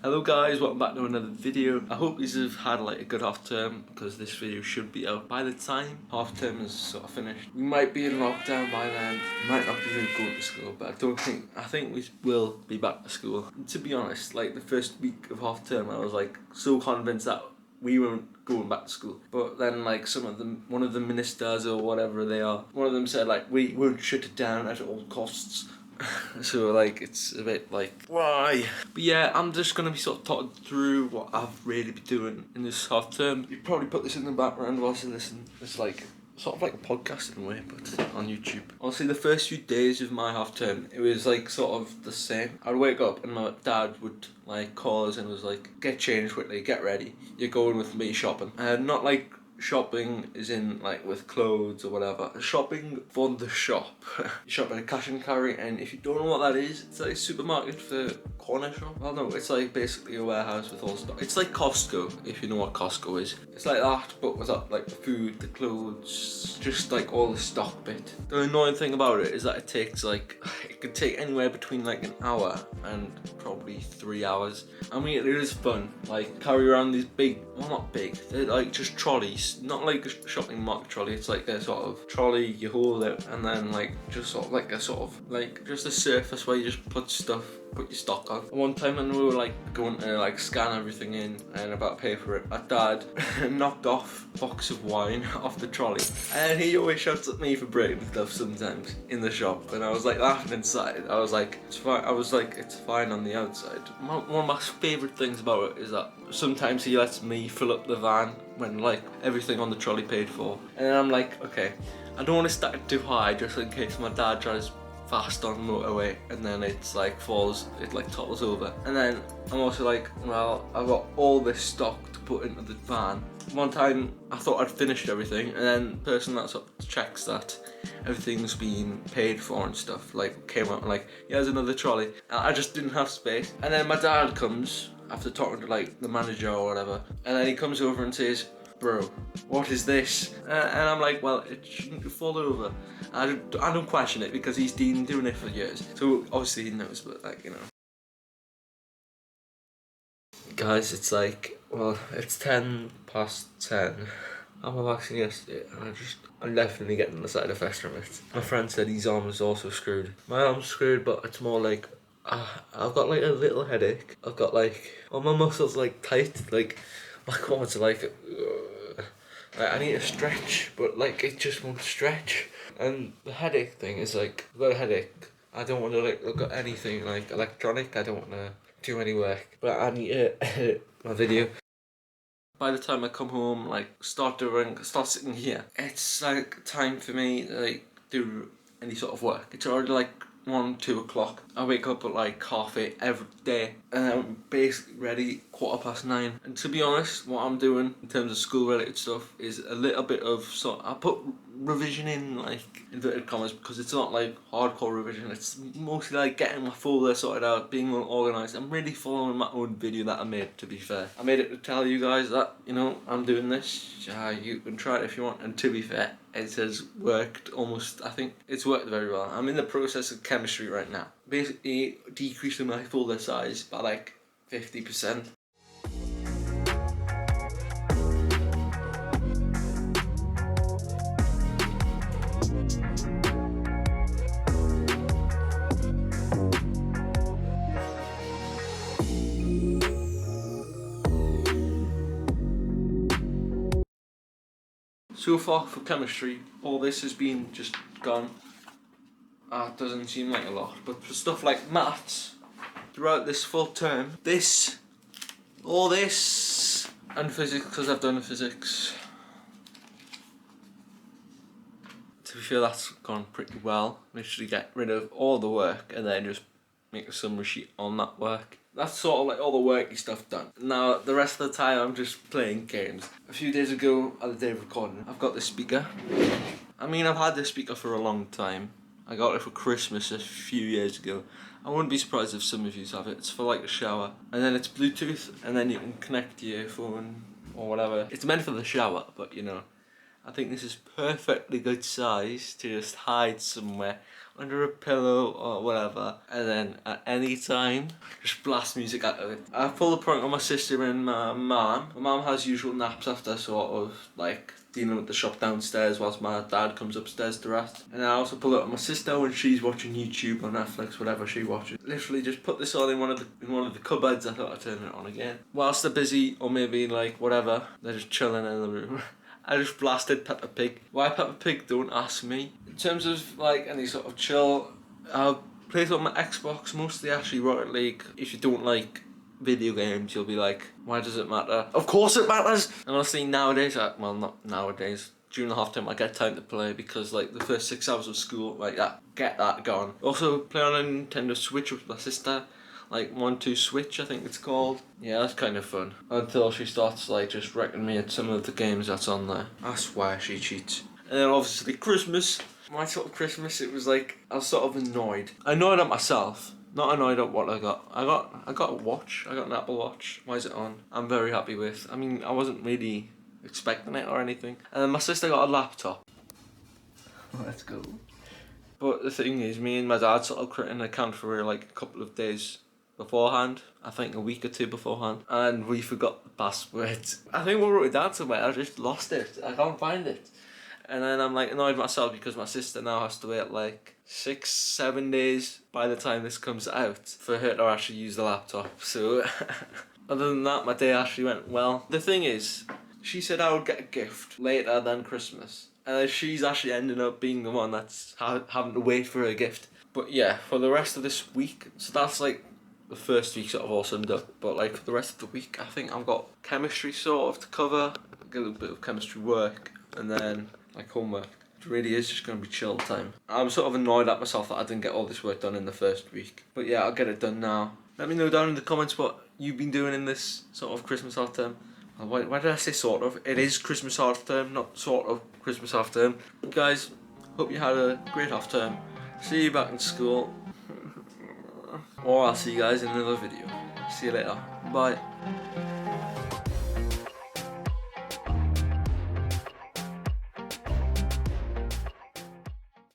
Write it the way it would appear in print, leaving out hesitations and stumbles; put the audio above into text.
Hello guys, welcome back to another video. I hope you have had like a good half term because this video should be out by the time half term is sort of finished. We might be in lockdown by then, we might not be going to school, but I think we will be back to school. To be honest, like the first week of half term I was like so convinced that we weren't going back to school. But then like one of the ministers or whatever they are, one of them said like we won't shut it down at all costs. So like it's a bit like why? But yeah, I'm just gonna be sort of talking through what I've really been doing in this half term. You probably put this in the background whilst you listen. It's like sort of like a podcast in a way, but on YouTube. Honestly, the first few days of my half term, it was like sort of the same. I'd wake up and my dad would like call us and was like, get changed quickly, get ready. You're going with me shopping. And not like shopping is in like with clothes or whatever. Shopping for the shop. You shop at a cash and carry, and if you don't know what that is, it's like a supermarket for corner shop. Well no, it's like basically a warehouse with all stock. It's like Costco, if you know what Costco is. It's like that, but without like the food, the clothes, just like all the stock bit. The annoying thing about it is that it could take anywhere between like an hour and probably 3 hours. I mean, it is fun, like carry around these big, well not big, they're like just trolleys, not like a shopping market trolley. It's like a sort of trolley, you hold it and then like just sort of like a sort of like just a surface where you just put your stock on. One time when we were like going to like scan everything in and about to pay for it, my dad knocked off a box of wine off the trolley, and he always shouts at me for breaking stuff sometimes in the shop, and I was like laughing inside. I was like, it's fine. I was like, it's fine on the outside. One of my favourite things about it is that sometimes he lets me fill up the van when like everything on the trolley paid for, and then I'm like, okay, I don't want to stack it too high just in case my dad tries fast on the motorway and then it's like it like topples over. And then I'm also like, well, I've got all this stock to put into the van. One time I thought I'd finished everything, and then the person that sort of checks that everything's been paid for and stuff like came out and like, yeah, there's another trolley. I just didn't have space, and then my dad comes after talking to like the manager or whatever, and then he comes over and says, bro, what is this? And I'm like, well, it shouldn't fall over. I don't question it because he's been doing it for years. So obviously he knows, but like, you know. Guys, it's like, well, it's 10:10. I was vaccine yesterday and I'm definitely getting the side effects from it. My friend said his arm is also screwed. My arm's screwed, but it's more like, I've got like a little headache. I've got like, all my muscles like tight, like my quads are like I need to stretch, but like it just won't stretch. And the headache thing is like, I've got a headache. I don't want to like look at anything like electronic. I don't want to do any work, but I need to edit my video. By the time I come home, like start sitting here, it's like time for me to like do any sort of work. It's already like 1-2 o'clock. I wake up at like 8:30 every day, and I'm basically ready 9:15. And to be honest, what I'm doing in terms of school related stuff is a little bit of I put revision in like inverted commas because it's not like hardcore revision. It's mostly like getting my folder sorted out, being well organised. I'm really following my own video that I made, to be fair. I made it to tell you guys that, you know, I'm doing this. You can try it if you want, and to be fair, it has worked almost, I think it's worked very well. I'm in the process of chemistry right now. Basically decreasing my folder size by like 50%. So far for chemistry, all this has been just gone. It doesn't seem like a lot, but for stuff like maths, throughout this full term, all this, and physics, because I've done physics. To be fair, that's gone pretty well. Literally get rid of all the work and then just make a summary sheet on that work. That's sort of like all the worky stuff done. Now, the rest of the time I'm just playing games. A few days ago, at the day of recording, I've got this speaker. I mean, I've had this speaker for a long time. I got it for Christmas a few years ago. I wouldn't be surprised if some of you have it. It's for like a shower. And then it's Bluetooth, and then you can connect your phone or whatever. It's meant for the shower, but you know, I think this is perfectly good size to just hide somewhere under a pillow or whatever, and then at any time, just blast music out of it. I pull the prank on my sister and my mum. My mum has usual naps after sort of like dealing with the shop downstairs whilst my dad comes upstairs to rest. And I also pull it on my sister when she's watching YouTube or Netflix, whatever she watches. Literally just put this on in one of the cupboards. I thought I'd turn it on again. Whilst they're busy or maybe like whatever, they're just chilling in the room. I just blasted Peppa Pig. Why Peppa Pig, don't ask me. In terms of like any sort of chill, I'll play it on my Xbox, mostly actually Rocket League. If you don't like video games, you'll be like, why does it matter? Of course it matters! And honestly nowadays, well not nowadays, during the half term I get time to play because like the first 6 hours of school, like that, get that going. Also play on a Nintendo Switch with my sister, like 1-2 Switch I think it's called. Yeah, that's kind of fun. Until she starts like just wrecking me at some of the games that's on there. I swear she cheats. And then obviously Christmas. My sort of Christmas, it was like, I was sort of annoyed. Annoyed at myself. Not annoyed at what I got. I got a watch. I got an Apple Watch. Why is it on? I'm very happy with. I mean, I wasn't really expecting it or anything. And then my sister got a laptop. Let's go. But the thing is, me and my dad sort of created an account for her like a couple of days beforehand. I think a week or two beforehand. And we forgot the password. I think we wrote it down somewhere. I just lost it. I can't find it. And then I'm like annoyed myself because my sister now has to wait like 6-7 days by the time this comes out for her to actually use the laptop. So other than that, my day actually went well. The thing is, she said I would get a gift later than Christmas, and she's actually ending up being the one that's having to wait for her gift. But yeah, for the rest of this week, so that's like the first week sort of all summed up, but like for the rest of the week I think I've got chemistry sort of to cover, a little bit of chemistry work, and then like homework. It really is just going to be chill time. I'm sort of annoyed at myself that I didn't get all this work done in the first week. But yeah, I'll get it done now. Let me know down in the comments what you've been doing in this sort of Christmas half term. Why did I say sort of? It is Christmas half term, not sort of Christmas half term. But guys, hope you had a great half term. See you back in school. Or I'll see you guys in another video. See you later. Bye.